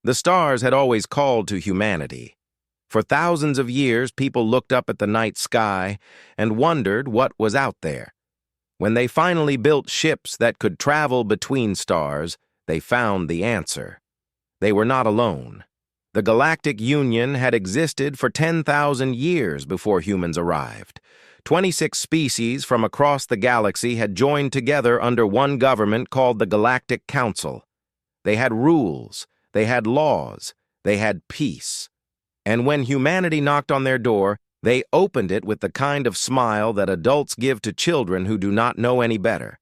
The stars had always called to humanity. For thousands of years, people looked up at the night sky and wondered what was out there. When they finally built ships that could travel between stars, they found the answer. They were not alone. The Galactic Union had existed for 10,000 years before humans arrived. 26 species from across the galaxy had joined together under one government called the Galactic Council. They had rules, they had laws, they had peace. And when humanity knocked on their door, they opened it with the kind of smile that adults give to children who do not know any better.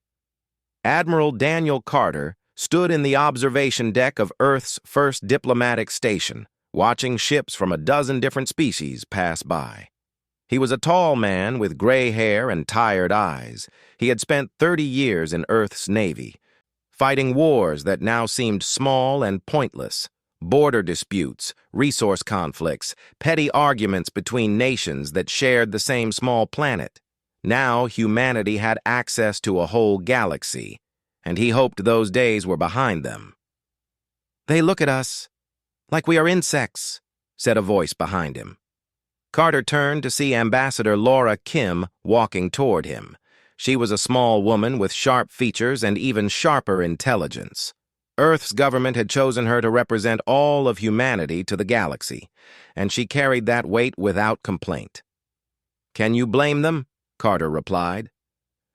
Admiral Daniel Carter stood in the observation deck of Earth's first diplomatic station, watching ships from a dozen different species pass by. He was a tall man with gray hair and tired eyes. He had spent 30 years in Earth's Navy, fighting wars that now seemed small and pointless. Border disputes, resource conflicts, petty arguments between nations that shared the same small planet. Now humanity had access to a whole galaxy, and he hoped those days were behind them. "They look at us like we are insects," said a voice behind him. Carter turned to see Ambassador Laura Kim walking toward him. She was a small woman with sharp features and even sharper intelligence. Earth's government had chosen her to represent all of humanity to the galaxy, and she carried that weight without complaint. "Can you blame them?" Carter replied.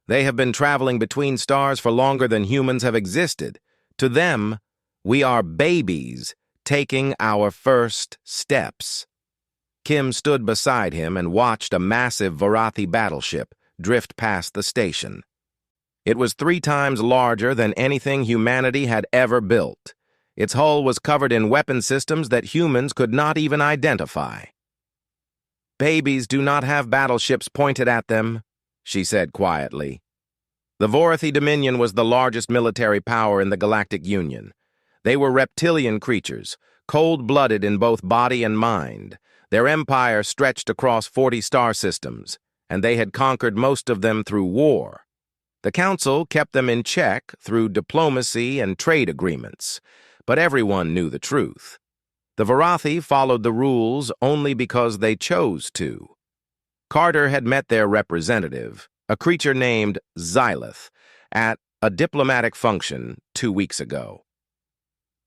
"They have been traveling between stars for longer than humans have existed. To them, we are babies taking our first steps." Kim stood beside him and watched a massive Varathi battleship drift past the station. It was 3 times larger than anything humanity had ever built. Its hull was covered in weapon systems that humans could not even identify. "Babies do not have battleships pointed at them," she said quietly. The Varathi Dominion was the largest military power in the Galactic Union. They were reptilian creatures, cold-blooded in both body and mind. Their empire stretched across 40 star systems, and they had conquered most of them through war. The Council kept them in check through diplomacy and trade agreements, but everyone knew the truth. The Varathi followed the rules only because they chose to. Carter had met their representative, a creature named Xylith, at a diplomatic function 2 weeks ago.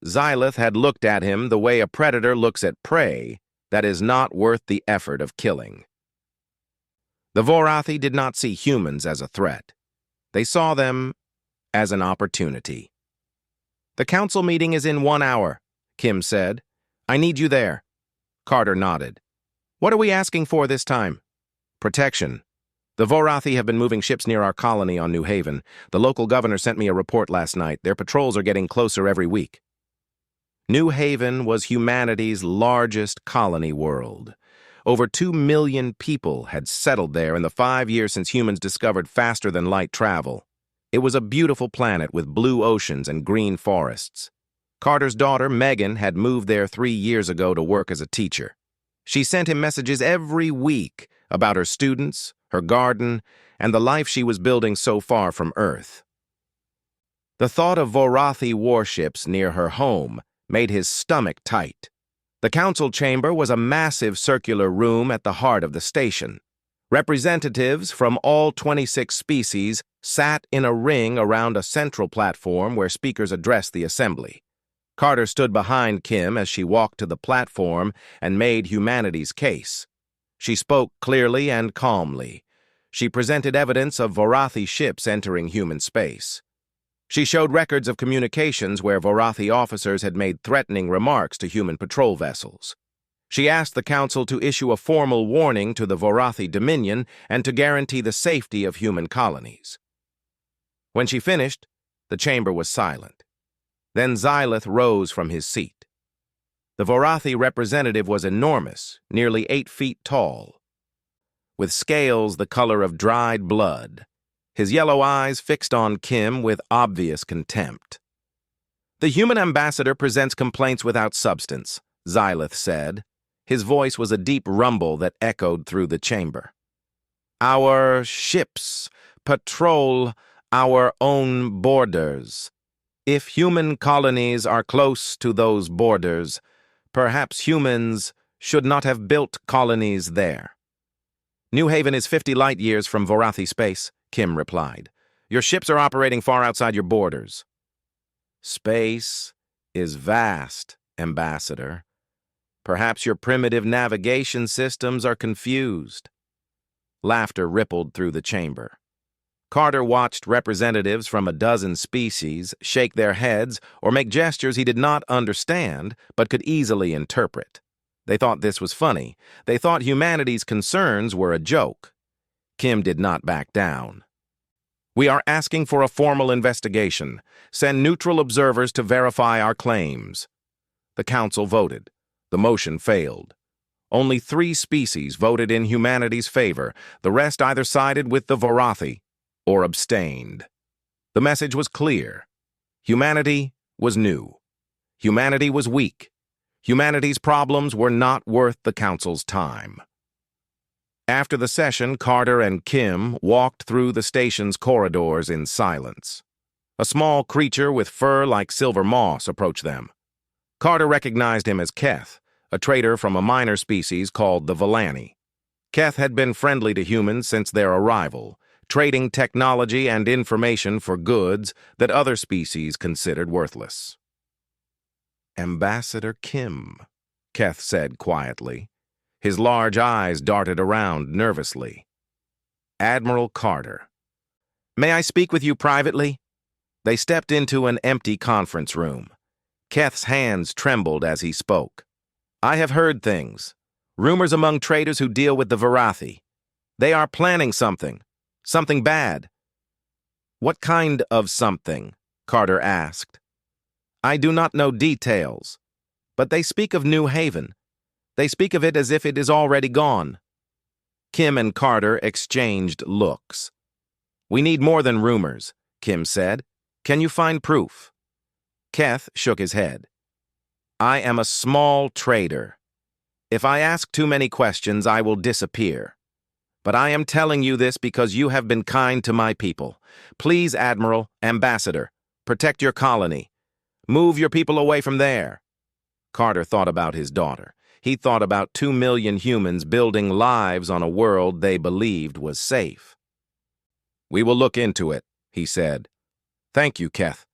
Xylith had looked at him the way a predator looks at prey that is not worth the effort of killing. The Varathi did not see humans as a threat. They saw them as an opportunity. "The council meeting is in 1 hour," Kim said. "I need you there." Carter nodded. "What are we asking for this time?" "Protection. The Varathi have been moving ships near our colony on New Haven. The local governor sent me a report last night. Their patrols are getting closer every week." New Haven was humanity's largest colony world. Over 2 million people had settled there in the 5 years since humans discovered faster-than-light travel. It was a beautiful planet with blue oceans and green forests. Carter's daughter, Megan, had moved there 3 years ago to work as a teacher. She sent him messages every week about her students, her garden, and the life she was building so far from Earth. The thought of Varathi warships near her home made his stomach tight. The council chamber was a massive circular room at the heart of the station. Representatives from all 26 species sat in a ring around a central platform where speakers addressed the assembly. Carter stood behind Kim as she walked to the platform and made humanity's case. She spoke clearly and calmly. She presented evidence of Varathi ships entering human space. She showed records of communications where Varathi officers had made threatening remarks to human patrol vessels. She asked the council to issue a formal warning to the Varathi Dominion and to guarantee the safety of human colonies. When she finished, the chamber was silent. Then Xylith rose from his seat. The Varathi representative was enormous, nearly 8 feet tall, with scales the color of dried blood. His yellow eyes fixed on Kim with obvious contempt. "The human ambassador presents complaints without substance," Xylith said. His voice was a deep rumble that echoed through the chamber. "Our ships patrol our own borders. If human colonies are close to those borders, perhaps humans should not have built colonies there. New Haven is 50 light-years from Vorathi space, Kim replied. Your ships are operating far outside your borders. Space is vast, Ambassador. Perhaps your primitive navigation systems are confused. Laughter rippled through the chamber. Carter watched representatives from a dozen species shake their heads or make gestures he did not understand but could easily interpret. They thought this was funny. They thought humanity's concerns were a joke. Kim did not back down. We are asking for a formal investigation. Send neutral observers to verify our claims. The council voted. The motion failed. Only 3 species voted in humanity's favor. The rest either sided with the Vorathi or abstained. The message was clear. Humanity was new. Humanity was weak. Humanity's problems were not worth the council's time. After the session, Carter and Kim walked through the station's corridors in silence. A small creature with fur like silver moss approached them. Carter recognized him as Keth, a trader from a minor species called the Villani. Keth had been friendly to humans since their arrival, trading technology and information for goods that other species considered worthless. Ambassador Kim, Keth said quietly. His large eyes darted around nervously. Admiral Carter. May I speak with you privately? They stepped into an empty conference room. Keth's hands trembled as he spoke. I have heard things. Rumors among traders who deal with the Vorathi. They are planning something. Something bad. What kind of something? Carter asked. I do not know details, but they speak of New Haven. They speak of it as if it is already gone. Kim and Carter exchanged looks. We need more than rumors, Kim said. Can you find proof? Keth shook his head. I am a small trader. If I ask too many questions, I will disappear. But I am telling you this because you have been kind to my people. Please, Admiral, Ambassador, protect your colony. Move your people away from there. Carter thought about his daughter. He thought about 2 million humans building lives on a world they believed was safe. We will look into it, he said. Thank you, Keth.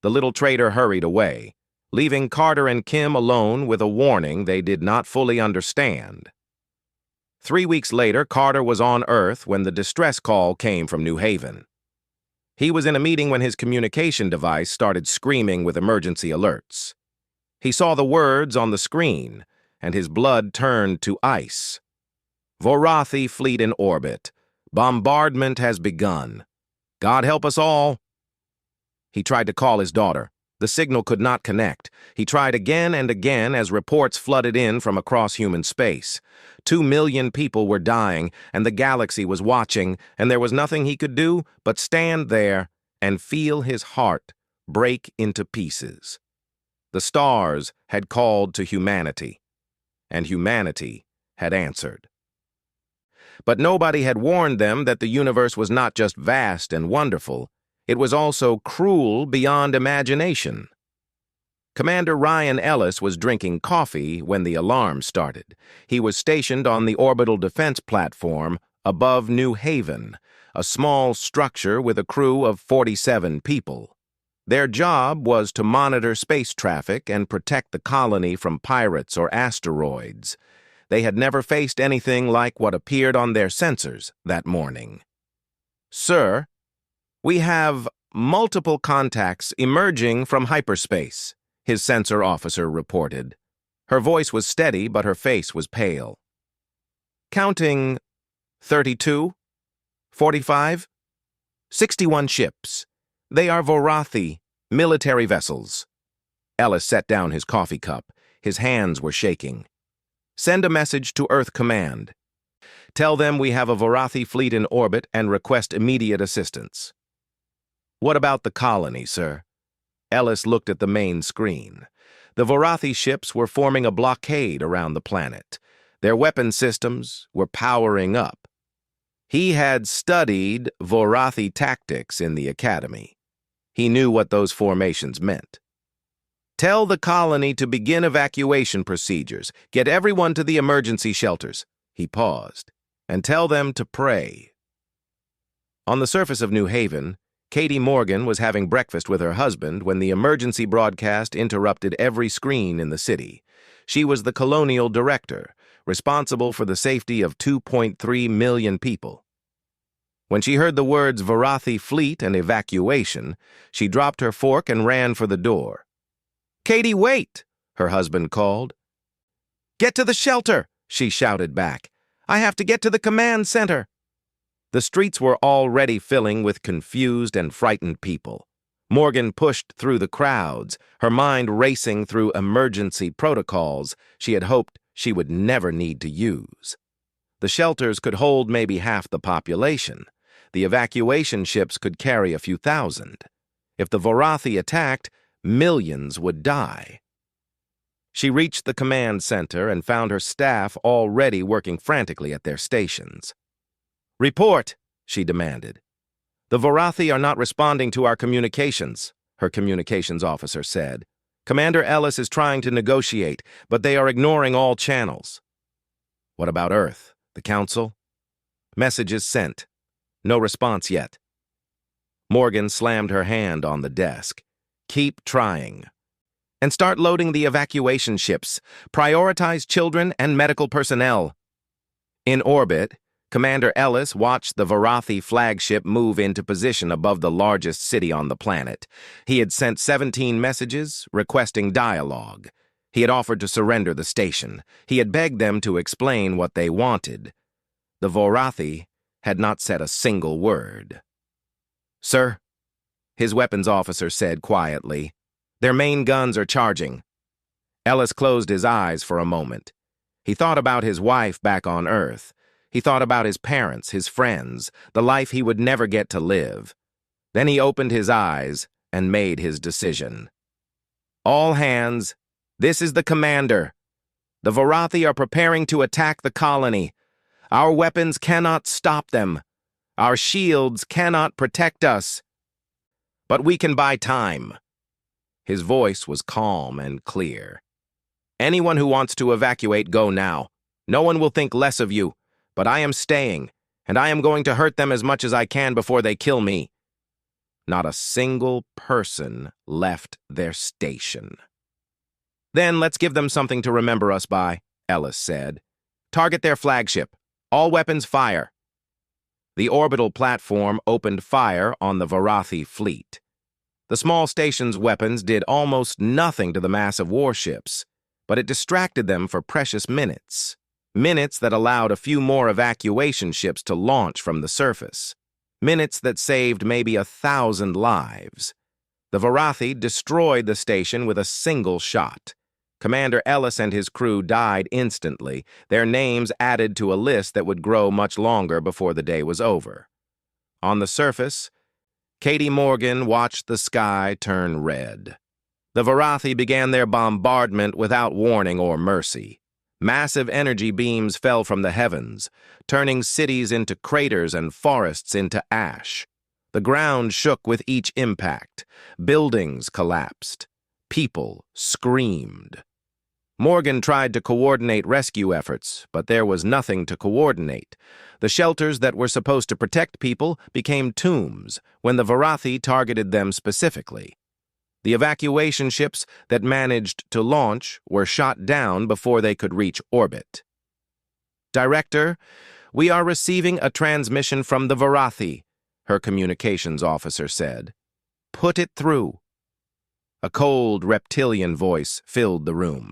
The little trader hurried away, leaving Carter and Kim alone with a warning they did not fully understand. 3 weeks later, Carter was on Earth when the distress call came from New Haven. He was in a meeting when his communication device started screaming with emergency alerts. He saw the words on the screen, and his blood turned to ice. Vorathi fleet in orbit. Bombardment has begun. God help us all. He tried to call his daughter. The signal could not connect. He tried again and again as reports flooded in from across human space. 2 million people were dying, and the galaxy was watching, and there was nothing he could do but stand there and feel his heart break into pieces. The stars had called to humanity, and humanity had answered. But nobody had warned them that the universe was not just vast and wonderful, it was also cruel beyond imagination. Commander Ryan Ellis was drinking coffee when the alarm started. He was stationed on the orbital defense platform above New Haven, a small structure with a crew of 47 people. Their job was to monitor space traffic and protect the colony from pirates or asteroids. They had never faced anything like what appeared on their sensors that morning. Sir, we have multiple contacts emerging from hyperspace, his sensor officer reported. Her voice was steady, but her face was pale. Counting 32, 45, 61 ships. They are Vorathi, military vessels. Ellis set down his coffee cup. His hands were shaking. Send a message to Earth Command. Tell them we have a Vorathi fleet in orbit and request immediate assistance. What about the colony, sir? Ellis looked at the main screen. The Vorathi ships were forming a blockade around the planet. Their weapon systems were powering up. He had studied Vorathi tactics in the academy. He knew what those formations meant. Tell the colony to begin evacuation procedures. Get everyone to the emergency shelters. He paused. And tell them to pray. On the surface of New Haven, Katie Morgan was having breakfast with her husband when the emergency broadcast interrupted every screen in the city. She was the colonial director, responsible for the safety of 2.3 million people. When she heard the words Varathi Fleet and evacuation, she dropped her fork and ran for the door. "Katie, wait!" her husband called. "Get to the shelter!" she shouted back. "I have to get to the command center." The streets were already filling with confused and frightened people. Morgan pushed through the crowds, her mind racing through emergency protocols she had hoped she would never need to use. The shelters could hold maybe half the population. The evacuation ships could carry a few thousand. If the Varathi attacked, millions would die. She reached the command center and found her staff already working frantically at their stations. "Report," she demanded. "The Varathi are not responding to our communications," her communications officer said. "Commander Ellis is trying to negotiate, but they are ignoring all channels." "What about Earth? The Council?" "Messages sent. No response yet." Morgan slammed her hand on the desk. "Keep trying. And start loading the evacuation ships. Prioritize children and medical personnel." In orbit, Commander Ellis watched the Varathi flagship move into position above the largest city on the planet. He had sent 17 messages requesting dialogue. He had offered to surrender the station. He had begged them to explain what they wanted. The Varathi had not said a single word. "Sir," his weapons officer said quietly, "their main guns are charging." Ellis closed his eyes for a moment. He thought about his wife back on Earth. He thought about his parents, his friends, the life he would never get to live. Then he opened his eyes and made his decision. "All hands, this is the commander. The Varathi are preparing to attack the colony. Our weapons cannot stop them. Our shields cannot protect us. But we can buy time." His voice was calm and clear. "Anyone who wants to evacuate, go now. No one will think less of you. But I am staying, and I am going to hurt them as much as I can before they kill me." Not a single person left their station. "Then let's give them something to remember us by," Ellis said. "Target their flagship. All weapons fire." The orbital platform opened fire on the Varathi fleet. The small station's weapons did almost nothing to the massive warships, but it distracted them for precious minutes. Minutes that allowed a few more evacuation ships to launch from the surface. Minutes that saved maybe 1,000 lives. The Varathi destroyed the station with a single shot. Commander Ellis and his crew died instantly, their names added to a list that would grow much longer before the day was over. On the surface, Katie Morgan watched the sky turn red. The Varathi began their bombardment without warning or mercy. Massive energy beams fell from the heavens, turning cities into craters and forests into ash. The ground shook with each impact. Buildings collapsed. People screamed. Morgan tried to coordinate rescue efforts, but there was nothing to coordinate. The shelters that were supposed to protect people became tombs when the Varathi targeted them specifically. The evacuation ships that managed to launch were shot down before they could reach orbit. "Director, we are receiving a transmission from the Varathi," her communications officer said. "Put it through." A cold reptilian voice filled the room.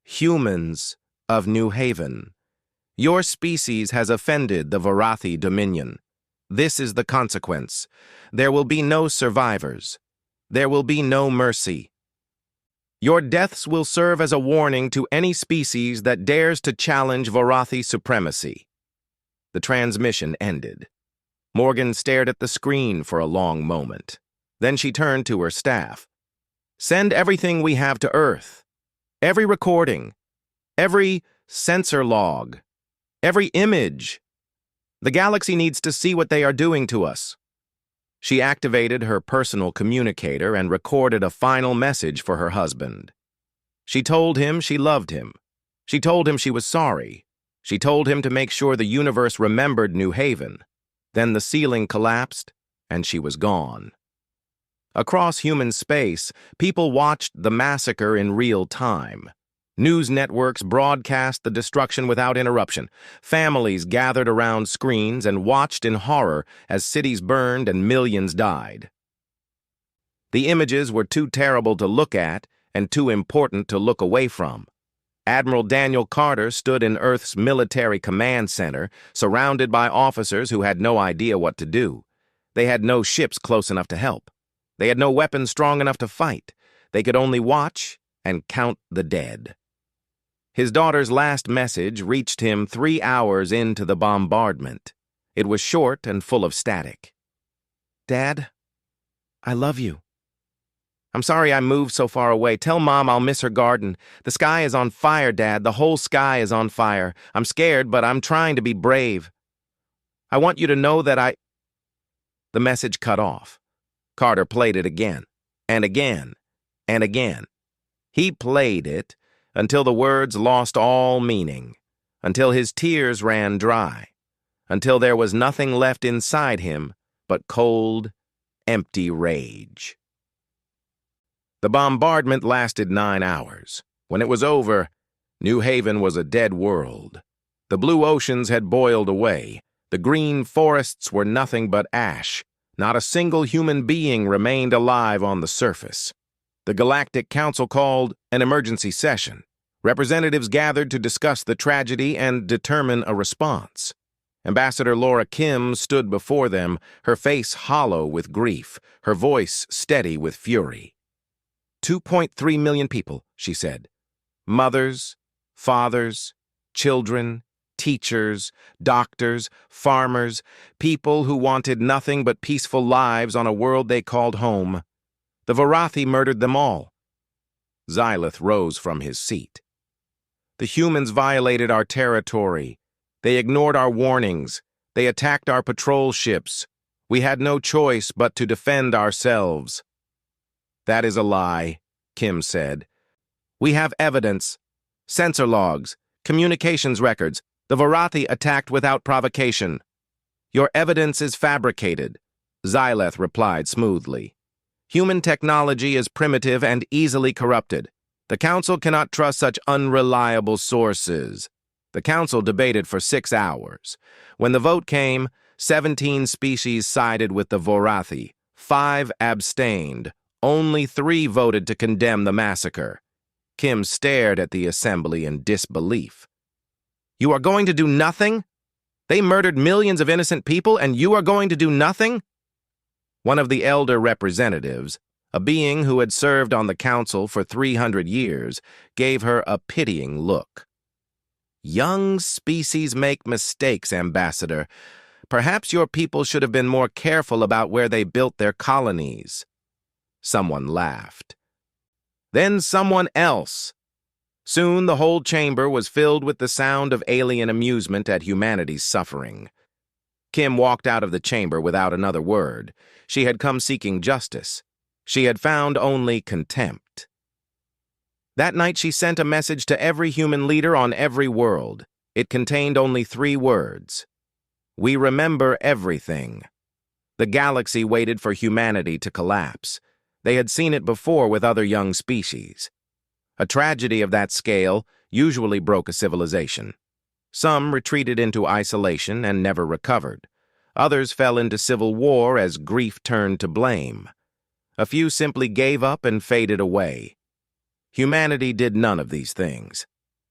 "Humans of New Haven, your species has offended the Varathi Dominion. This is the consequence. There will be no survivors. There will be no mercy. Your deaths will serve as a warning to any species that dares to challenge Varathi supremacy." The transmission ended. Morgan stared at the screen for a long moment. Then she turned to her staff. "Send everything we have to Earth. Every recording. Every sensor log. Every image. The galaxy needs to see what they are doing to us." She activated her personal communicator and recorded a final message for her husband. She told him she loved him. She told him she was sorry. She told him to make sure the universe remembered New Haven. Then the ceiling collapsed, and she was gone. Across human space, people watched the massacre in real time. News networks broadcast the destruction without interruption. Families gathered around screens and watched in horror as cities burned and millions died. The images were too terrible to look at and too important to look away from. Admiral Daniel Carter stood in Earth's military command center, surrounded by officers who had no idea what to do. They had no ships close enough to help. They had no weapons strong enough to fight. They could only watch and count the dead. His daughter's last message reached him 3 hours into the bombardment. It was short and full of static. "Dad, I love you. I'm sorry I moved so far away. Tell Mom I'll miss her garden. The sky is on fire, Dad. The whole sky is on fire. I'm scared, but I'm trying to be brave. I want you to know that I—" The message cut off. Carter played it again, and again, and again. He played it until the words lost all meaning, until his tears ran dry, until there was nothing left inside him but cold, empty rage. The bombardment lasted 9 hours. When it was over, New Haven was a dead world. The blue oceans had boiled away. The green forests were nothing but ash. Not a single human being remained alive on the surface. The Galactic Council called an emergency session. Representatives gathered to discuss the tragedy and determine a response. Ambassador Laura Kim stood before them, her face hollow with grief, her voice steady with fury. 2.3 million people, she said. Mothers, fathers, children, teachers, doctors, farmers, people who wanted nothing but peaceful lives on a world they called home. The Vorathi murdered them all. Xylith rose from his seat. The humans violated our territory. They ignored our warnings. They attacked our patrol ships. We had no choice but to defend ourselves. That is a lie, Kim said. We have evidence. Sensor logs, communications records. The Vorathi attacked without provocation. Your evidence is fabricated, Xylith replied smoothly. Human technology is primitive and easily corrupted. The Council cannot trust such unreliable sources. The Council debated for 6 hours. When the vote came, 17 species sided with the Vorathi. 5 abstained. Only 3 voted to condemn the massacre. Kim stared at the assembly in disbelief. You are going to do nothing? They murdered millions of innocent people, and you are going to do nothing? One of the elder representatives, a being who had served on the council for 300 years, gave her a pitying look. Young species make mistakes, Ambassador. Perhaps your people should have been more careful about where they built their colonies. Someone laughed. Then someone else. Soon the whole chamber was filled with the sound of alien amusement at humanity's suffering. Kim walked out of the chamber without another word. She had come seeking justice. She had found only contempt. That night she sent a message to every human leader on every world. It contained only 3 words. We remember everything. The galaxy waited for humanity to collapse. They had seen it before with other young species. A tragedy of that scale usually broke a civilization. Some retreated into isolation and never recovered. Others fell into civil war as grief turned to blame. A few simply gave up and faded away. Humanity did none of these things.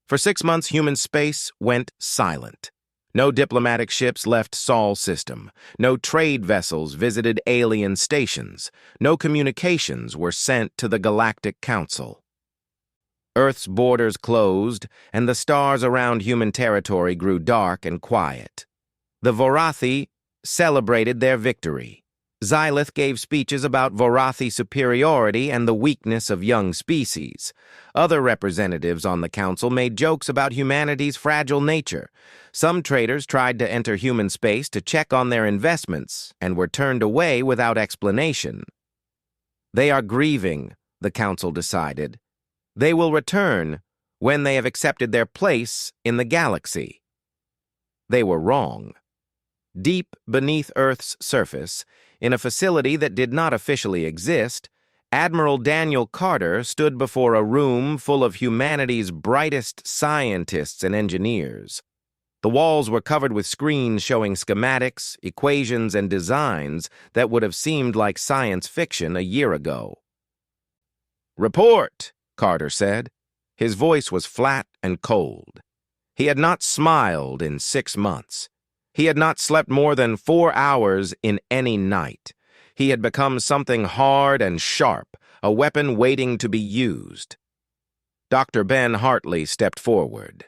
For 6 months, human space went silent. No diplomatic ships left Sol system. No trade vessels visited alien stations. No communications were sent to the Galactic Council. Earth's borders closed, and the stars around human territory grew dark and quiet. The Vorathi celebrated their victory. Xylith gave speeches about Vorathi superiority and the weakness of young species. Other representatives on the council made jokes about humanity's fragile nature. Some traders tried to enter human space to check on their investments and were turned away without explanation. They are grieving, the council decided. They will return when they have accepted their place in the galaxy. They were wrong. Deep beneath Earth's surface, in a facility that did not officially exist, Admiral Daniel Carter stood before a room full of humanity's brightest scientists and engineers. The walls were covered with screens showing schematics, equations, and designs that would have seemed like science fiction a year ago. "Report," Carter said. His voice was flat and cold. He had not smiled in 6 months. He had not slept more than 4 hours in any night. He had become something hard and sharp, a weapon waiting to be used. Dr. Ben Hartley stepped forward.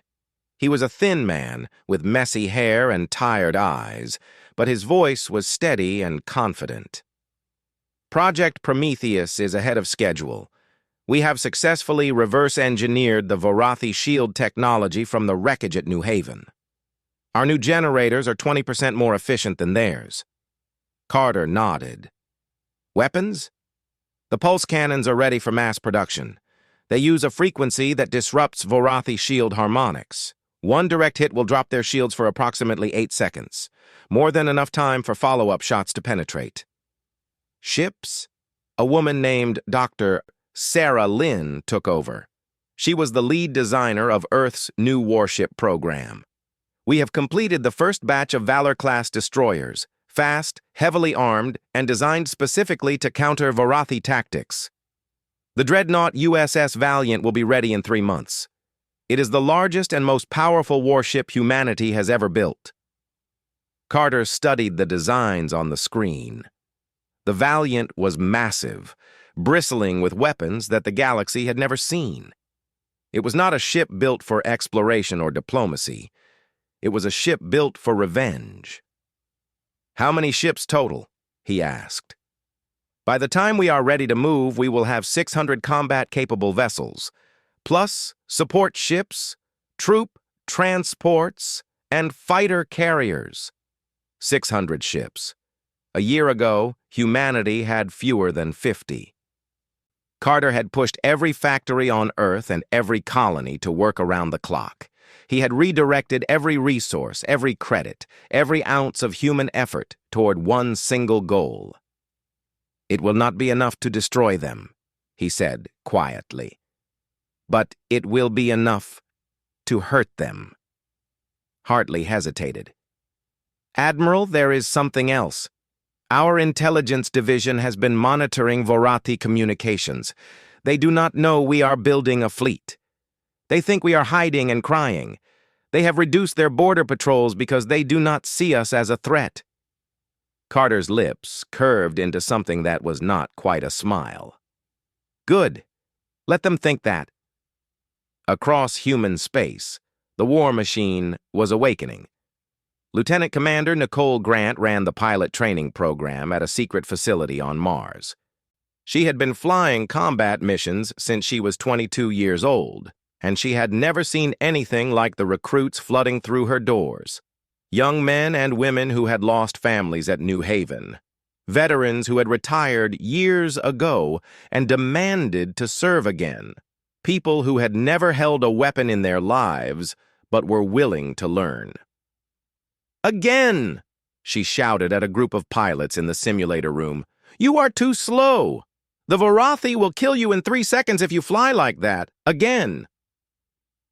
He was a thin man with messy hair and tired eyes, but his voice was steady and confident. "Project Prometheus is ahead of schedule. We have successfully reverse-engineered the Vorathi shield technology from the wreckage at New Haven. Our new generators are 20% more efficient than theirs." Carter nodded. "Weapons? The pulse cannons are ready for mass production. They use a frequency that disrupts Vorathi shield harmonics. One direct hit will drop their shields for approximately 8 seconds, more than enough time for follow-up shots to penetrate." Ships? A woman named Dr. Sarah Lynn took over. She was the lead designer of Earth's new warship program. "We have completed the first batch of Valor-class destroyers, fast, heavily armed, and designed specifically to counter Vorathi tactics. The dreadnought USS Valiant will be ready in 3 months. It is the largest and most powerful warship humanity has ever built." Carter studied the designs on the screen. The Valiant was massive, bristling with weapons that the galaxy had never seen. It was not a ship built for exploration or diplomacy. It was a ship built for revenge. "How many ships total?" he asked. "By the time we are ready to move, we will have 600 combat-capable vessels, plus support ships, troop, transports, and fighter carriers. 600 ships. A year ago, humanity had fewer than 50. Carter had pushed every factory on Earth and every colony to work around the clock. He had redirected every resource, every credit, every ounce of human effort toward one single goal. "It will not be enough to destroy them," he said quietly. "But it will be enough to hurt them." Hartley hesitated. "Admiral, there is something else. Our intelligence division has been monitoring Vorathi communications. They do not know we are building a fleet. They think we are hiding and crying. They have reduced their border patrols because they do not see us as a threat." Carter's lips curved into something that was not quite a smile. "Good. Let them think that." Across human space, the war machine was awakening. Lieutenant Commander Nicole Grant ran the pilot training program at a secret facility on Mars. She had been flying combat missions since she was 22 years old, and she had never seen anything like the recruits flooding through her doors. Young men and women who had lost families at New Haven. Veterans who had retired years ago and demanded to serve again. People who had never held a weapon in their lives, but were willing to learn. "Again!" she shouted at a group of pilots in the simulator room. "You are too slow! The Vorathi will kill you in 3 seconds if you fly like that. Again!"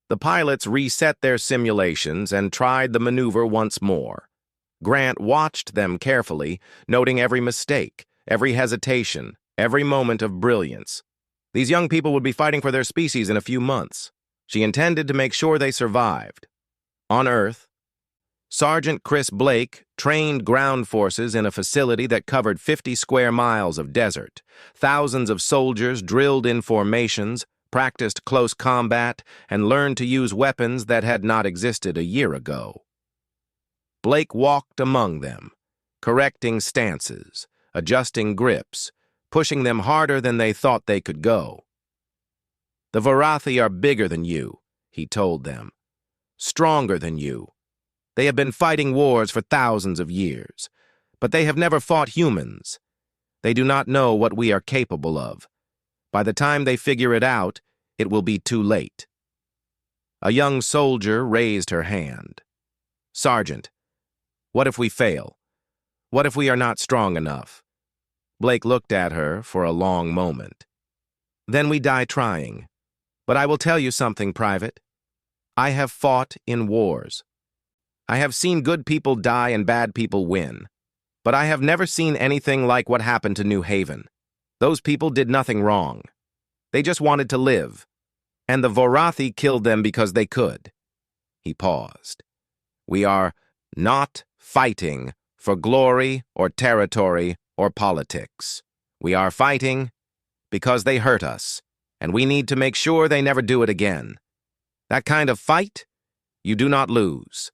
The pilots reset their simulations and tried the maneuver once more. Grant watched them carefully, noting every mistake, every hesitation, every moment of brilliance. These young people would be fighting for their species in a few months. She intended to make sure they survived. On Earth, Sergeant Chris Blake trained ground forces in a facility that covered 50 square miles of desert. Thousands of soldiers drilled in formations, practiced close combat, and learned to use weapons that had not existed a year ago. Blake walked among them, correcting stances, adjusting grips, pushing them harder than they thought they could go. "The Vorathi are bigger than you," he told them. "Stronger than you. They have been fighting wars for thousands of years, but they have never fought humans. They do not know what we are capable of. By the time they figure it out, it will be too late." A young soldier raised her hand. "Sergeant, what if we fail? What if we are not strong enough?" Blake looked at her for a long moment. "Then we die trying. But I will tell you something, Private. I have fought in wars. I have seen good people die and bad people win. But I have never seen anything like what happened to New Haven. Those people did nothing wrong. They just wanted to live. And the Vorathi killed them because they could." He paused. "We are not fighting for glory or territory or politics. We are fighting because they hurt us, and we need to make sure they never do it again. That kind of fight, you do not lose."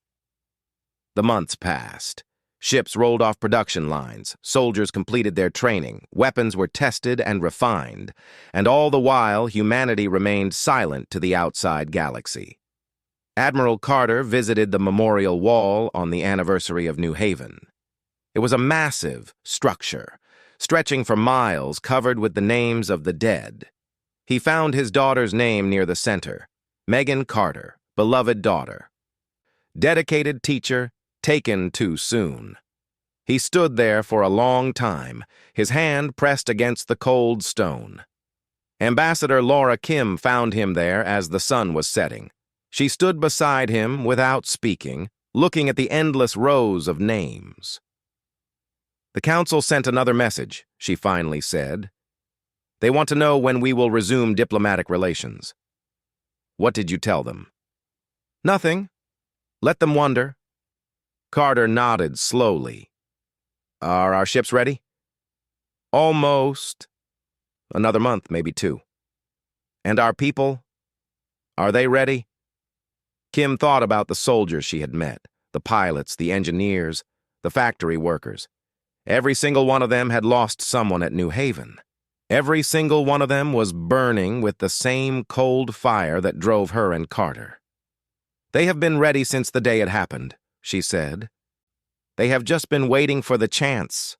The months passed. Ships rolled off production lines, soldiers completed their training, weapons were tested and refined, and all the while humanity remained silent to the outside galaxy. Admiral Carter visited the memorial wall on the anniversary of New Haven. It was a massive structure, stretching for miles, covered with the names of the dead. He found his daughter's name near the center, Megan Carter, beloved daughter. Dedicated teacher, taken too soon. He stood there for a long time, his hand pressed against the cold stone. Ambassador Laura Kim found him there as the sun was setting. She stood beside him without speaking, looking at the endless rows of names. "The Council sent another message," she finally said. "They want to know when we will resume diplomatic relations." "What did you tell them?" "Nothing. Let them wonder." Carter nodded slowly. "Are our ships ready?" "Almost. Another month, maybe 2. "And our people? Are they ready?" Kim thought about the soldiers she had met, the pilots, the engineers, the factory workers. Every single one of them had lost someone at New Haven. Every single one of them was burning with the same cold fire that drove her and Carter. "They have been ready since the day it happened," she said. "They have just been waiting for the chance."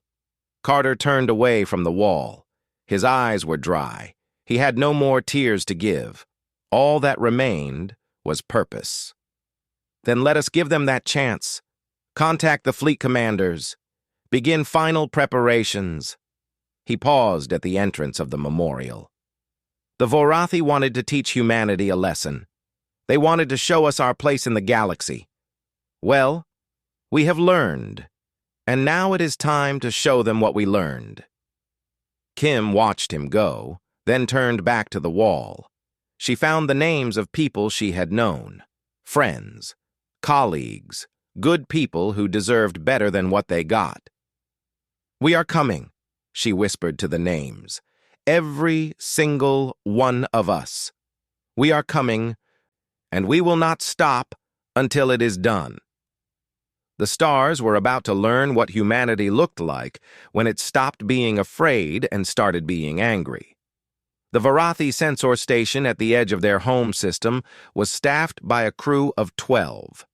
Carter turned away from the wall. His eyes were dry. He had no more tears to give. All that remained was purpose. "Then let us give them that chance. Contact the fleet commanders. Begin final preparations." He paused at the entrance of the memorial. "The Vorathi wanted to teach humanity a lesson. They wanted to show us our place in the galaxy. Well, we have learned, and now it is time to show them what we learned." Kim watched him go, then turned back to the wall. She found the names of people she had known, friends, colleagues, good people who deserved better than what they got. "We are coming," she whispered to the names. "Every single one of us. We are coming, and we will not stop until it is done." The stars were about to learn what humanity looked like when it stopped being afraid and started being angry. The Vorathi sensor station at the edge of their home system was staffed by a crew of 12.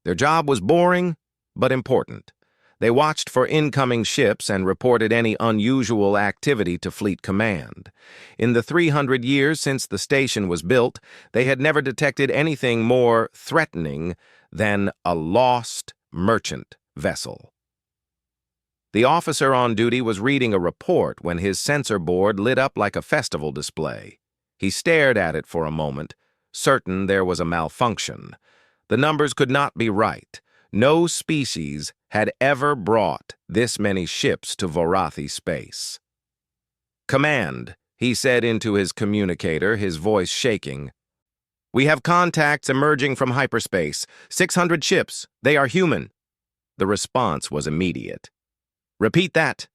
Their job was boring, but important. They watched for incoming ships and reported any unusual activity to Fleet Command. In the 300 years since the station was built, they had never detected anything more threatening than a lost merchant vessel. The officer on duty was reading a report when his sensor board lit up like a festival display. He stared at it for a moment, certain there was a malfunction. The numbers could not be right. No species had ever brought this many ships to Vorathi space. "Command," he said into his communicator, his voice shaking. "We have contacts emerging from hyperspace. 600 ships. They are human." The response was immediate. "Repeat that.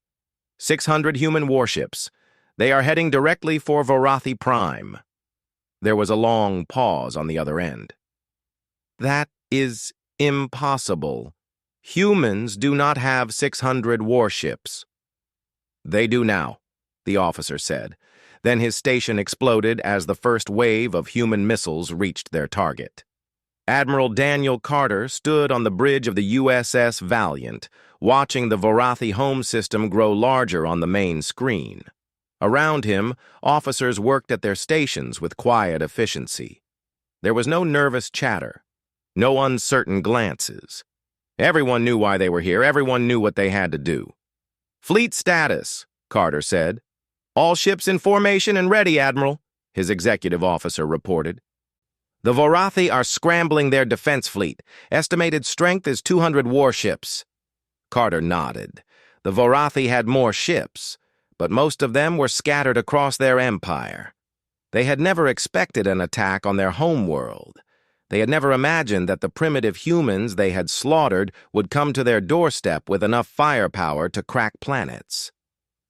600 human warships. They are heading directly for Vorathi Prime." There was a long pause on the other end. "That is impossible. Humans do not have 600 warships." "They do now," the officer said. Then his station exploded as the first wave of human missiles reached their target. Admiral Daniel Carter stood on the bridge of the USS Valiant, watching the Vorathi home system grow larger on the main screen. Around him, officers worked at their stations with quiet efficiency. There was no nervous chatter, no uncertain glances. Everyone knew why they were here. Everyone knew what they had to do. "Fleet status," Carter said. "All ships in formation and ready, Admiral," his executive officer reported. "The Vorathi are scrambling their defense fleet. Estimated strength is 200 warships." Carter nodded. The Vorathi had more ships, but most of them were scattered across their empire. They had never expected an attack on their homeworld. They had never imagined that the primitive humans they had slaughtered would come to their doorstep with enough firepower to crack planets.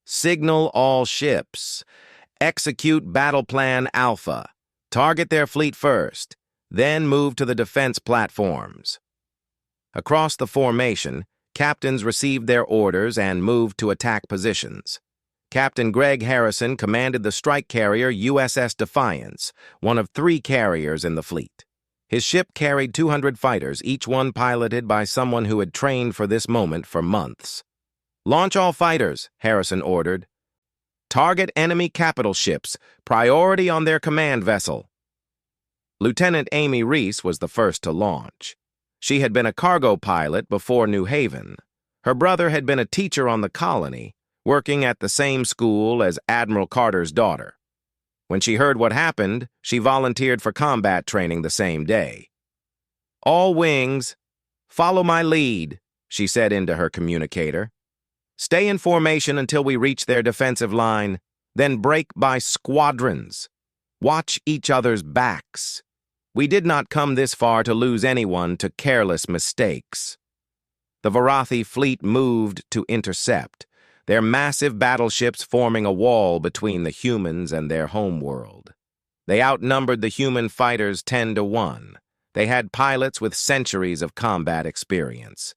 "Signal all ships. Execute Battle Plan Alpha. Target their fleet first, then move to the defense platforms." Across the formation, captains received their orders and moved to attack positions. Captain Greg Harrison commanded the strike carrier USS Defiance, one of 3 carriers in the fleet. His ship carried 200 fighters, each one piloted by someone who had trained for this moment for months. "Launch all fighters," Harrison ordered. "Target enemy capital ships, priority on their command vessel." Lieutenant Amy Reese was the first to launch. She had been a cargo pilot before New Haven. Her brother had been a teacher on the colony, working at the same school as Admiral Carter's daughter. When she heard what happened, she volunteered for combat training the same day. "All wings, follow my lead," she said into her communicator. "Stay in formation until we reach their defensive line, then break by squadrons. Watch each other's backs. We did not come this far to lose anyone to careless mistakes." The Vorathi fleet moved to intercept, their massive battleships forming a wall between the humans and their homeworld. They outnumbered the human fighters 10 to 1. They had pilots with centuries of combat experience.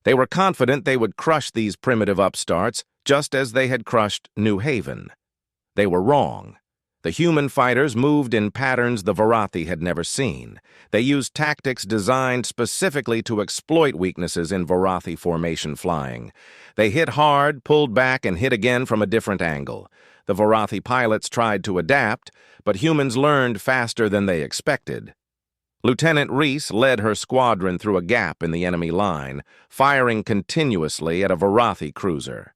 They were confident they would crush these primitive upstarts, just as they had crushed New Haven. They were wrong. The human fighters moved in patterns the Vorathi had never seen. They used tactics designed specifically to exploit weaknesses in Vorathi formation flying. They hit hard, pulled back, and hit again from a different angle. The Vorathi pilots tried to adapt, but humans learned faster than they expected. Lieutenant Reese led her squadron through a gap in the enemy line, firing continuously at a Vorathi cruiser.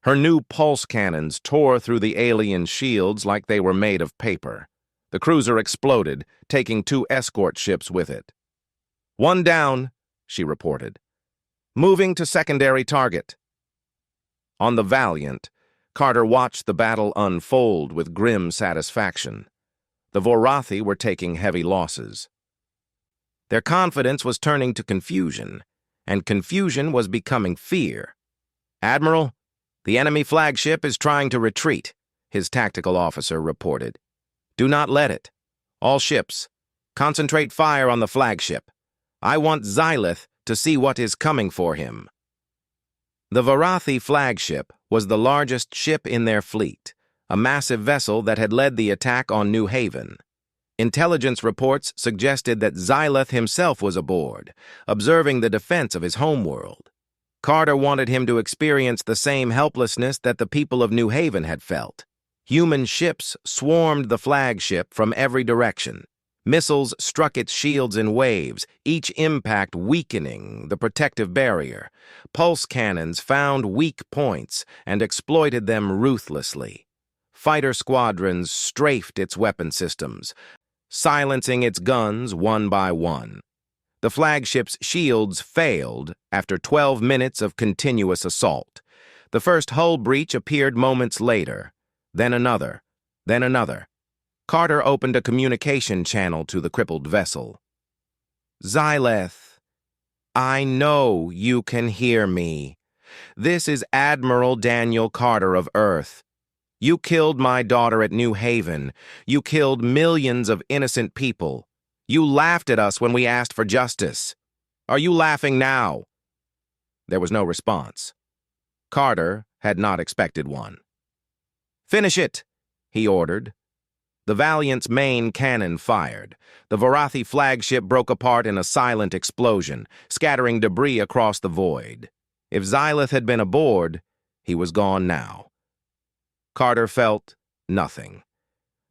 Her new pulse cannons tore through the alien shields like they were made of paper. The cruiser exploded, taking 2 escort ships with it. "One down," she reported. "Moving to secondary target." On the Valiant, Carter watched the battle unfold with grim satisfaction. The Vorathi were taking heavy losses. Their confidence was turning to confusion, and confusion was becoming fear. "Admiral, the enemy flagship is trying to retreat," his tactical officer reported. "Do not let it. All ships, concentrate fire on the flagship. I want Xylith to see what is coming for him." The Vorathi flagship was the largest ship in their fleet, a massive vessel that had led the attack on New Haven. Intelligence reports suggested that Xylith himself was aboard, observing the defense of his homeworld. Carter wanted him to experience the same helplessness that the people of New Haven had felt. Human ships swarmed the flagship from every direction. Missiles struck its shields in waves, each impact weakening the protective barrier. Pulse cannons found weak points and exploited them ruthlessly. Fighter squadrons strafed its weapon systems, silencing its guns one by one. The flagship's shields failed after 12 minutes of continuous assault. The first hull breach appeared moments later, then another, then another. Carter opened a communication channel to the crippled vessel. "Xylith, I know you can hear me. This is Admiral Daniel Carter of Earth. You killed my daughter at New Haven. You killed millions of innocent people. You laughed at us when we asked for justice. Are you laughing now?" There was no response. Carter, had not expected one. "Finish it," he ordered. The Valiant's main cannon fired. The Vorathi flagship broke apart in a silent explosion, scattering debris across the void. If Xylith had been aboard, he was gone now. Carter felt nothing.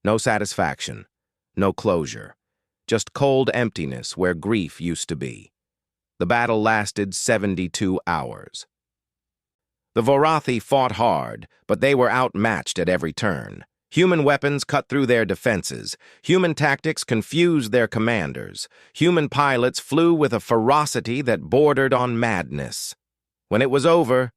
No satisfaction, no closure. Just cold emptiness where grief used to be. The battle lasted 72 hours. The Vorathi fought hard, but they were outmatched at every turn. Human weapons cut through their defenses. Human tactics confused their commanders. Human pilots flew with a ferocity that bordered on madness. When it was over,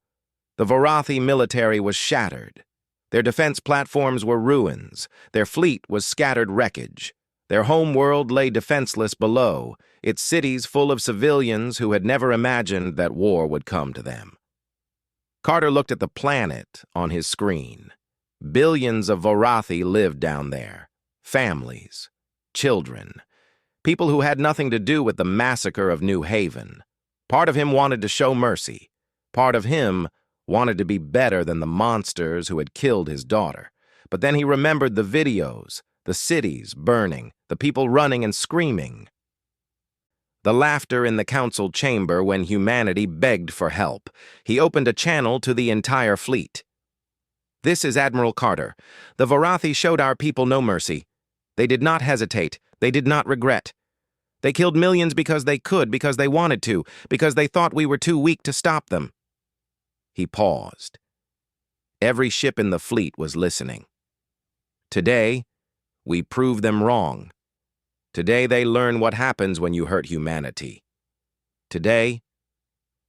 the Vorathi military was shattered. Their defense platforms were ruins. Their fleet was scattered wreckage. Their home world lay defenseless below, its cities full of civilians who had never imagined that war would come to them. Carter looked at the planet on his screen. Billions of Vorathi lived down there. Families, children, people who had nothing to do with the massacre of New Haven. Part of him wanted to show mercy. Part of him wanted to be better than the monsters who had killed his daughter. But then he remembered the videos, the cities burning, the people running and screaming. The laughter in the council chamber when humanity begged for help. He opened a channel to the entire fleet. "This is Admiral Carter. The Vorathi showed our people no mercy. They did not hesitate. They did not regret. They killed millions because they could, because they wanted to, because they thought we were too weak to stop them." He paused. Every ship in the fleet was listening. Today, we prove them wrong. Today, they learn what happens when you hurt humanity. Today,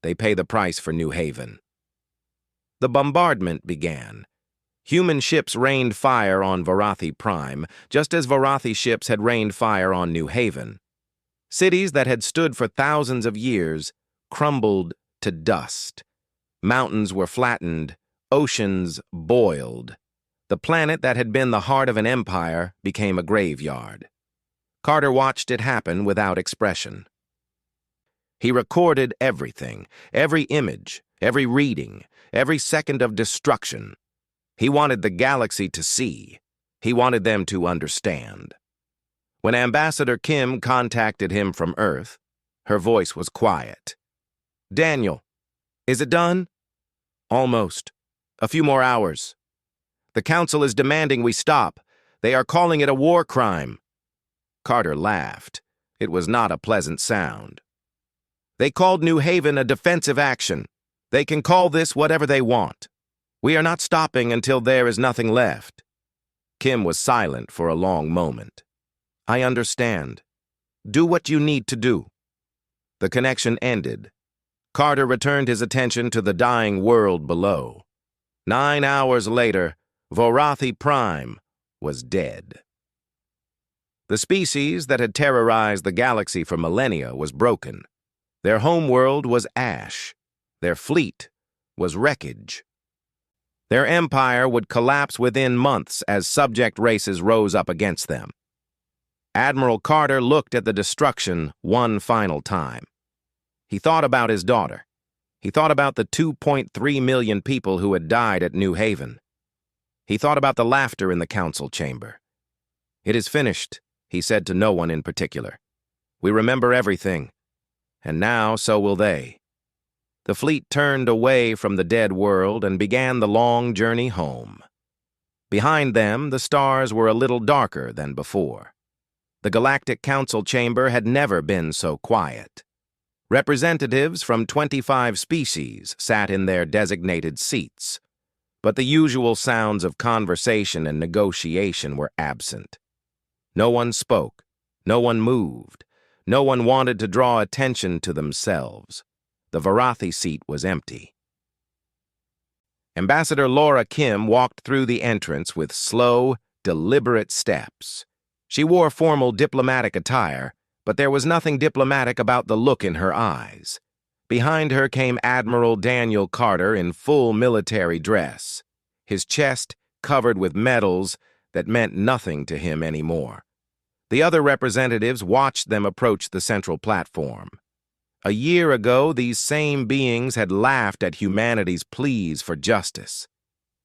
they pay the price for New Haven. The bombardment began. Human ships rained fire on Vorathi Prime, just as Vorathi ships had rained fire on New Haven. Cities that had stood for thousands of years crumbled to dust. Mountains were flattened, oceans boiled. The planet that had been the heart of an empire became a graveyard. Carter watched it happen without expression. He recorded everything, every image, every reading, every second of destruction. He wanted the galaxy to see. He wanted them to understand. When Ambassador Kim contacted him from Earth, her voice was quiet. "Daniel, is it done?" "Almost. A few more hours. The Council is demanding we stop. They are calling it a war crime." Carter laughed. It was not a pleasant sound. "They called New Haven a defensive action. They can call this whatever they want. We are not stopping until there is nothing left." Kim was silent for a long moment. "I understand. Do what you need to do." The connection ended. Carter returned his attention to the dying world below. 9 hours later, Vorathi Prime was dead. The species that had terrorized the galaxy for millennia was broken. Their homeworld was ash. Their fleet was wreckage. Their empire would collapse within months as subject races rose up against them. Admiral Carter looked at the destruction one final time. He thought about his daughter. He thought about the 2.3 million people who had died at New Haven. He thought about the laughter in the council chamber. "It is finished," he said to no one in particular. "We remember everything, and now so will they." The fleet turned away from the dead world and began the long journey home. Behind them, the stars were a little darker than before. The Galactic Council chamber had never been so quiet. Representatives from 25 species sat in their designated seats, but the usual sounds of conversation and negotiation were absent. No one spoke, no one moved, no one wanted to draw attention to themselves. The Vorathi seat was empty. Ambassador Laura Kim walked through the entrance with slow, deliberate steps. She wore formal diplomatic attire, but there was nothing diplomatic about the look in her eyes. Behind her came Admiral Daniel Carter in full military dress, his chest covered with medals that meant nothing to him anymore. The other representatives watched them approach the central platform. A year ago, these same beings had laughed at humanity's pleas for justice.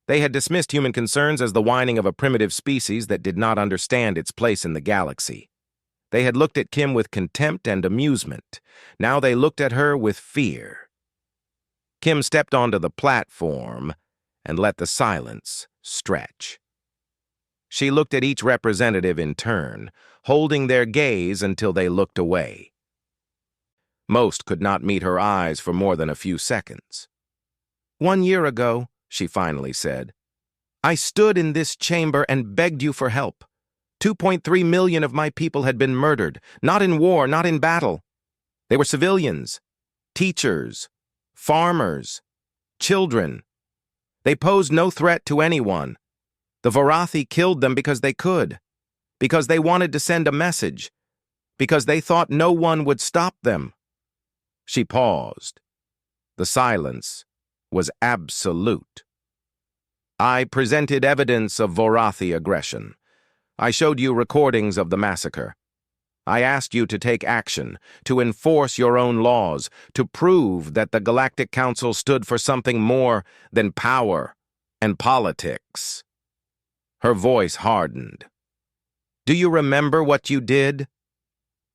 They had dismissed human concerns as the whining of a primitive species that did not understand its place in the galaxy. They had looked at Kim with contempt and amusement. Now they looked at her with fear. Kim stepped onto the platform and let the silence stretch. She looked at each representative in turn, holding their gaze until they looked away. Most could not meet her eyes for more than a few seconds. 1 year ago, she finally said, I stood in this chamber and begged you for help. 2.3 million of my people had been murdered, not in war, not in battle. They were civilians, teachers, farmers, children. They posed no threat to anyone. The Vorathi killed them because they could, because they wanted to send a message, because they thought no one would stop them. She paused. The silence was absolute. I presented evidence of Vorathi aggression. I showed you recordings of the massacre. I asked you to take action, to enforce your own laws, to prove that the Galactic Council stood for something more than power and politics. Her voice hardened. Do you remember what you did?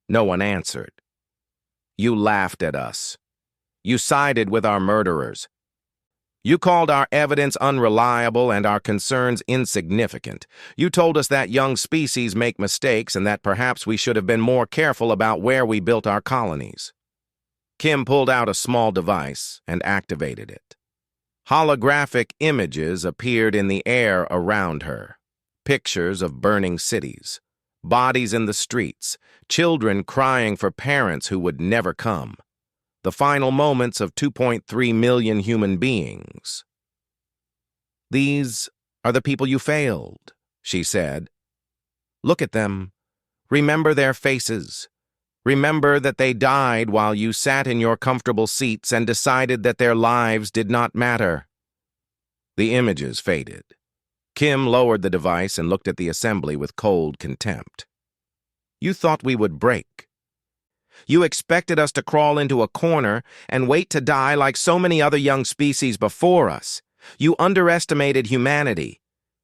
No one answered. You laughed at us. You sided with our murderers. You called our evidence unreliable and our concerns insignificant. You told us that young species make mistakes and that perhaps we should have been more careful about where we built our colonies. Kim pulled out a small device and activated it. Holographic images appeared in the air around her. Pictures of burning cities, bodies in the streets, children crying for parents who would never come. The final moments of 2.3 million human beings. These are the people you failed, she said. Look at them. Remember their faces. Remember that they died while you sat in your comfortable seats and decided that their lives did not matter. The images faded. Kim lowered the device and looked at the assembly with cold contempt. You thought we would break. You expected us to crawl into a corner and wait to die like so many other young species before us. You underestimated humanity.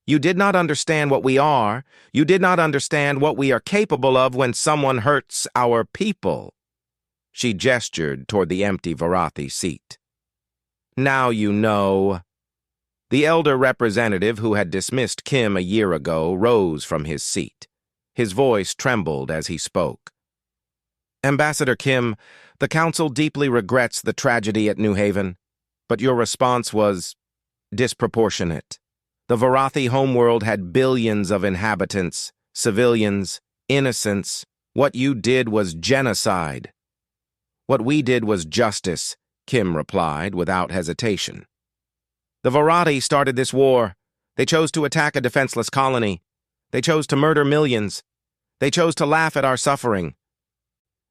You did not understand what we are. You did not understand what we are capable of when someone hurts our people. She gestured toward the empty Vorathi seat. Now you know. The elder representative who had dismissed Kim a year ago rose from his seat. His voice trembled as he spoke. Ambassador Kim, the Council deeply regrets the tragedy at New Haven, but your response was disproportionate. The Vorathi homeworld had billions of inhabitants, civilians, innocents. What you did was genocide. What we did was justice, Kim replied without hesitation. The Vorathi started this war. They chose to attack a defenseless colony. They chose to murder millions. They chose to laugh at our suffering.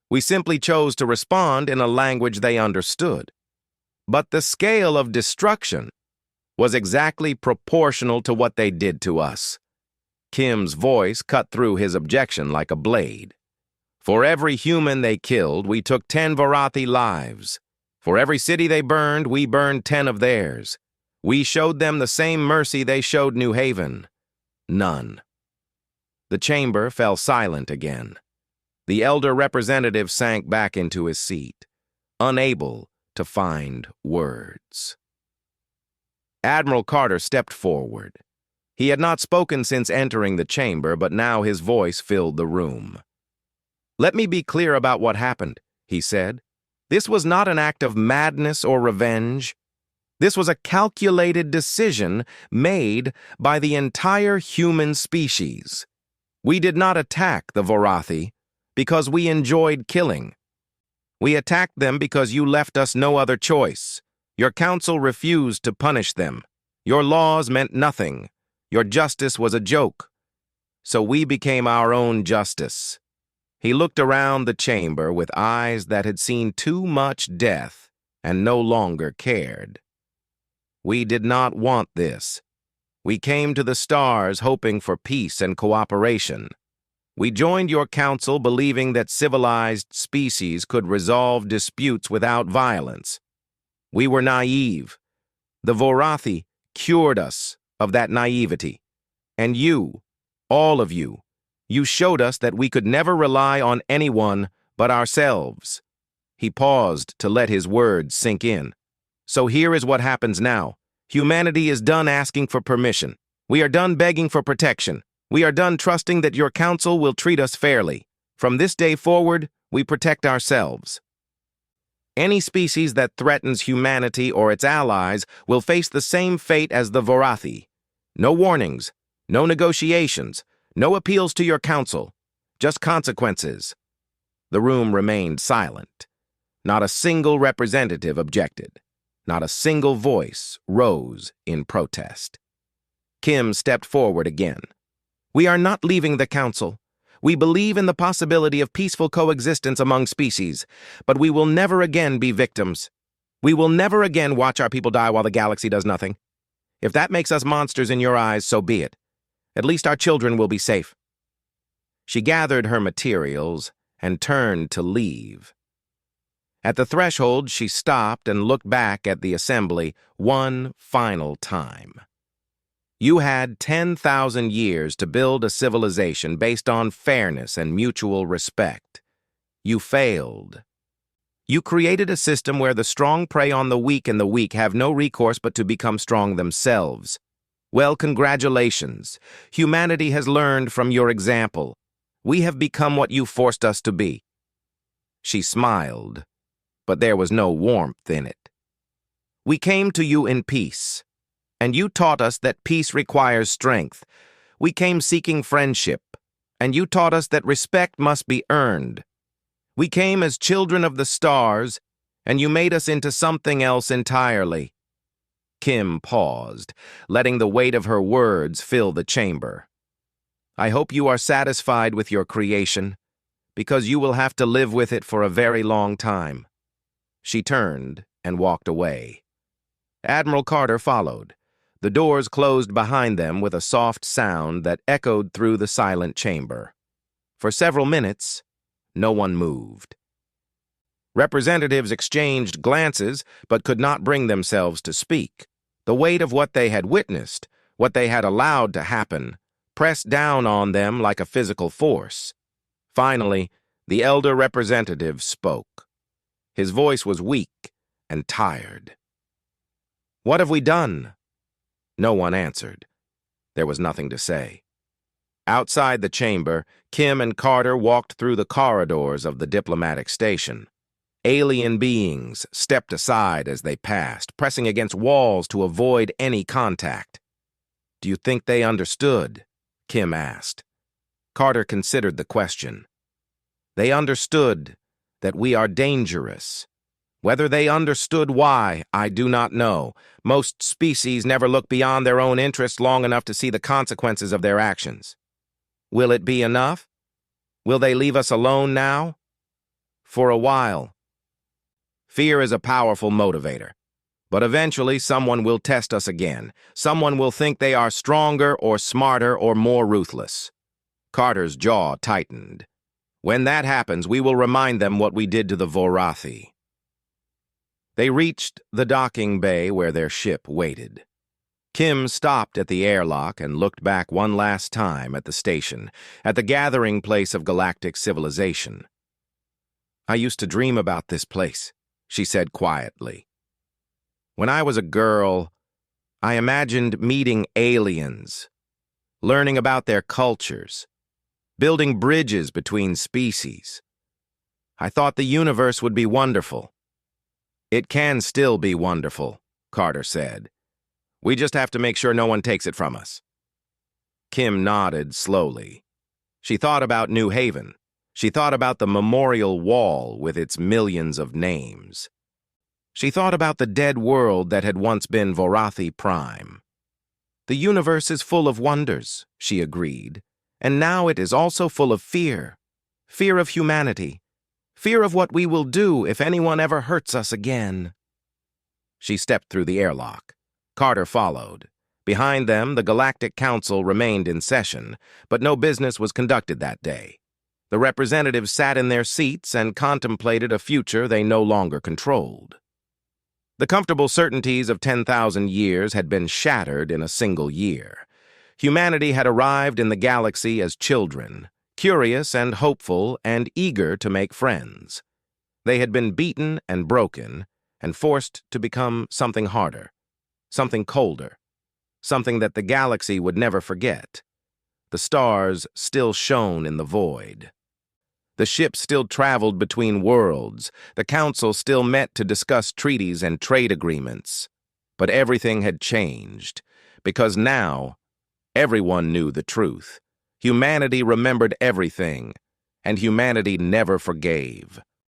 We simply chose to respond in a language they understood. But the scale of destruction was exactly proportional to what they did to us. Kim's voice cut through his objection like a blade. For every human they killed, we took 10 Vorathi lives. For every city they burned, we burned 10 of theirs. We showed them the same mercy they showed New Haven. None. The chamber fell silent again. The elder representative sank back into his seat, unable to find words. Admiral Carter stepped forward. He had not spoken since entering the chamber, but now his voice filled the room. Let me be clear about what happened, he said. This was not an act of madness or revenge. This was a calculated decision made by the entire human species. We did not attack the Vorathi because we enjoyed killing. We attacked them because you left us no other choice. Your council refused to punish them. Your laws meant nothing. Your justice was a joke. So we became our own justice. He looked around the chamber with eyes that had seen too much death and no longer cared. We did not want this. We came to the stars hoping for peace and cooperation. We joined your council believing that civilized species could resolve disputes without violence. We were naive. The Vorathi cured us of that naivety. And you, all of you, you showed us that we could never rely on anyone but ourselves. He paused to let his words sink in. So here is what happens now. Humanity is done asking for permission. We are done begging for protection. We are done trusting that your council will treat us fairly. From this day forward, we protect ourselves. Any species that threatens humanity or its allies will face the same fate as the Vorathi. No warnings, no negotiations, no appeals to your council, just consequences. The room remained silent. Not a single representative objected. Not a single voice rose in protest. Kim stepped forward again. We are not leaving the council. We believe in the possibility of peaceful coexistence among species, but we will never again be victims. We will never again watch our people die while the galaxy does nothing. If that makes us monsters in your eyes, so be it. At least our children will be safe. She gathered her materials and turned to leave. At the threshold, she stopped and looked back at the assembly one final time. You had 10,000 years to build a civilization based on fairness and mutual respect. You failed. You created a system where the strong prey on the weak and the weak have no recourse but to become strong themselves. Well, congratulations. Humanity has learned from your example. We have become what you forced us to be. She smiled, but there was no warmth in it. We came to you in peace. And you taught us that peace requires strength. We came seeking friendship, and you taught us that respect must be earned. We came as children of the stars, and you made us into something else entirely. Kim paused, letting the weight of her words fill the chamber. I hope you are satisfied with your creation, because you will have to live with it for a very long time. She turned and walked away. Admiral Carter followed. The doors closed behind them with a soft sound that echoed through the silent chamber. For several minutes, no one moved. Representatives exchanged glances, but could not bring themselves to speak. The weight of what they had witnessed, what they had allowed to happen, pressed down on them like a physical force. Finally, the elder representative spoke. His voice was weak and tired. What have we done? No one answered. There was nothing to say. Outside the chamber, Kim and Carter walked through the corridors of the diplomatic station. Alien beings stepped aside as they passed, pressing against walls to avoid any contact. Do you think they understood? Kim asked. Carter considered the question. They understood that we are dangerous. Whether they understood why, I do not know. Most species never look beyond their own interests long enough to see the consequences of their actions. Will it be enough? Will they leave us alone now? For a while. Fear is a powerful motivator. But eventually someone will test us again. Someone will think they are stronger or smarter or more ruthless. Carter's jaw tightened. When that happens, we will remind them what we did to the Vorathi. They reached the docking bay where their ship waited. Kim stopped at the airlock and looked back one last time at the station, at the gathering place of galactic civilization. I used to dream about this place, she said quietly. When I was a girl, I imagined meeting aliens, learning about their cultures, building bridges between species. I thought the universe would be wonderful. It can still be wonderful, Carter said. We just have to make sure no one takes it from us. Kim nodded slowly. She thought about New Haven. She thought about the memorial wall with its millions of names. She thought about the dead world that had once been Vorathi Prime. The universe is full of wonders, she agreed, and now it is also full of fear. Fear of humanity. Fear of what we will do if anyone ever hurts us again. She stepped through the airlock. Carter followed. Behind them, the Galactic Council remained in session, but no business was conducted that day. The representatives sat in their seats and contemplated a future they no longer controlled. The comfortable certainties of 10,000 years had been shattered in a single year. Humanity had arrived in the galaxy as children, curious and hopeful and eager to make friends. They had been beaten and broken and forced to become something harder, something colder, something that the galaxy would never forget. The stars still shone in the void. The ships still traveled between worlds. The council still met to discuss treaties and trade agreements. But everything had changed, because now everyone knew the truth. Humanity remembered everything, and humanity never forgave.